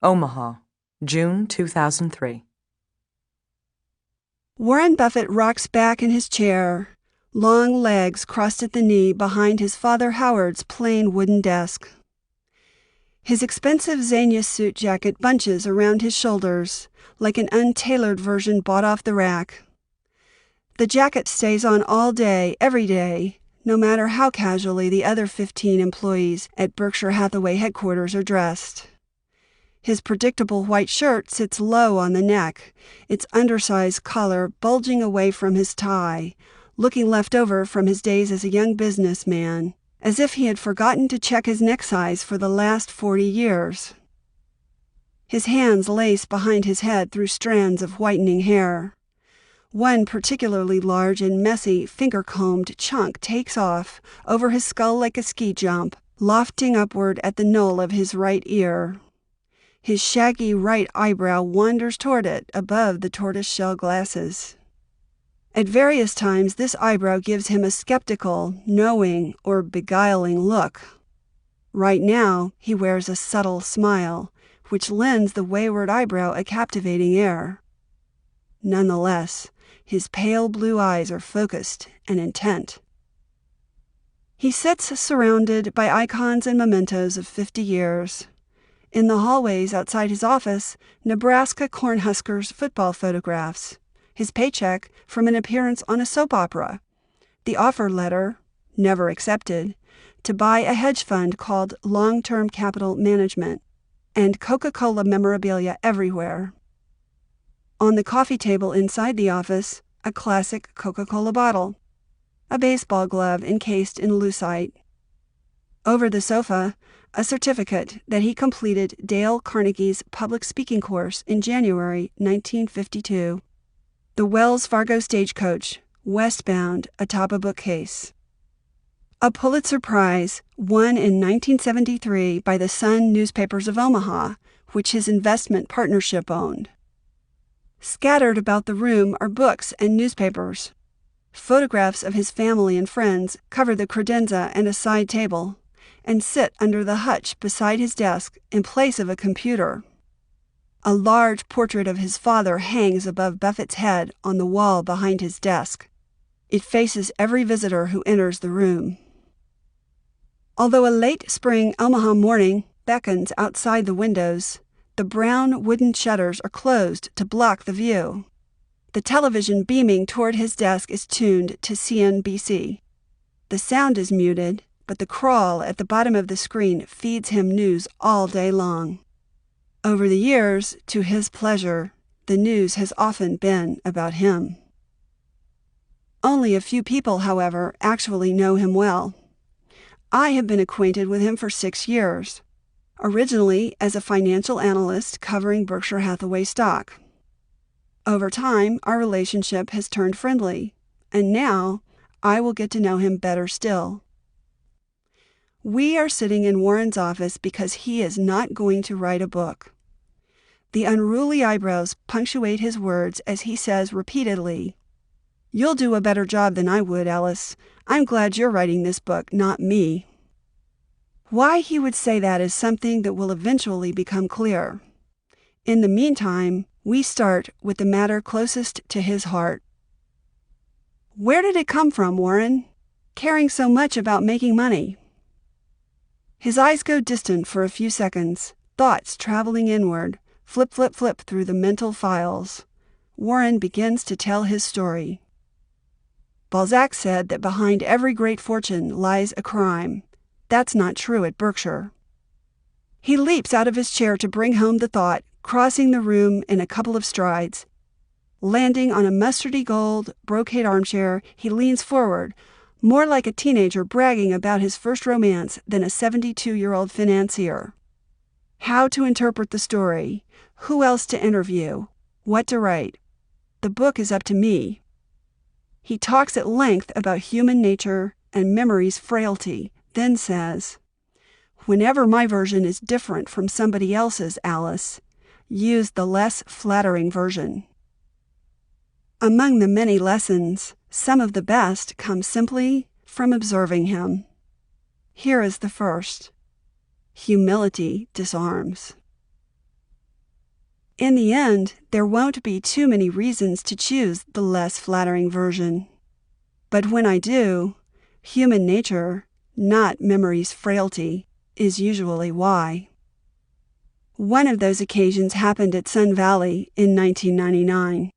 Omaha, June 2003. Warren Buffett rocks back in his chair, long legs crossed at the knee behind his father Howard's plain wooden desk. His expensive Xenia suit jacket bunches around his shoulders like an untailored version bought off the rack. The jacket stays on all day, every day, no matter how casually the other 15 employees at Berkshire Hathaway headquarters are dressed. His predictable white shirt sits low on the neck, its undersized collar bulging away from his tie, looking left over from his days as a young businessman, as if he had forgotten to check his neck size for the last 40 years. His hands lace behind his head through strands of whitening hair. One particularly large and messy, finger-combed chunk takes off over his skull like a ski jump, lofting upward at the knoll of his right ear. His shaggy right eyebrow wanders toward it above the tortoise-shell glasses. At various times, this eyebrow gives him a skeptical, knowing, or beguiling look. Right now, he wears a subtle smile, which lends the wayward eyebrow a captivating air. Nonetheless, his pale blue eyes are focused and intent. He sits surrounded by icons and mementos of 50 years. In the hallways outside his office, Nebraska Cornhuskers football photographs, his paycheck from an appearance on a soap opera, the offer letter, never accepted, to buy a hedge fund called Long-Term Capital Management, and Coca-Cola memorabilia everywhere. On the coffee table inside the office, a classic Coca-Cola bottle, a baseball glove encased in lucite. Over the sofa, a certificate that he completed Dale Carnegie's public speaking course in January 1952. The Wells Fargo stagecoach, westbound atop a bookcase. A Pulitzer Prize won in 1973 by the Sun Newspapers of Omaha, which his investment partnership owned. Scattered about the room are books and newspapers. Photographs of his family and friends cover the credenza and a side table, and sit under the hutch beside his desk in place of a computer. A large portrait of his father hangs above Buffett's head on the wall behind his desk. It faces every visitor who enters the room. Although a late spring Omaha morning beckons outside the windows, the brown wooden shutters are closed to block the view. The television beaming toward his desk is tuned to CNBC. The sound is muted, but the crawl at the bottom of the screen feeds him news all day long. Over the years, to his pleasure, the news has often been about him. Only a few people, however, actually know him well. I have been acquainted with him for 6 years, originally as a financial analyst covering Berkshire Hathaway stock. Over time, our relationship has turned friendly, and now I will get to know him better still. We are sitting in Warren's office because he is not going to write a book. The unruly eyebrows punctuate his words as he says repeatedly, "You'll do a better job than I would, Alice. I'm glad you're writing this book, not me." Why he would say that is something that will eventually become clear. In the meantime, we start with the matter closest to his heart. Where did it come from, Warren? Caring so much about making money? His eyes go distant for a few seconds, thoughts traveling inward, flip, flip, flip through the mental files. Warren begins to tell his story. Balzac said that behind every great fortune lies a crime. That's not true at Berkshire. He leaps out of his chair to bring home the thought, crossing the room in a couple of strides. Landing on a mustardy gold brocade armchair, he leans forward, more like a teenager bragging about his first romance than a 72-year-old financier. How to interpret the story, who else to interview, what to write. The book is up to me. He talks at length about human nature and memory's frailty, then says, "Whenever my version is different from somebody else's, Alice, use the less flattering version." Among the many lessons, some of the best come simply from observing him. Here is the first. Humility disarms. In the end, there won't be too many reasons to choose the less flattering version. But when I do, human nature, not memory's frailty, is usually why. One of those occasions happened at Sun Valley in 1999.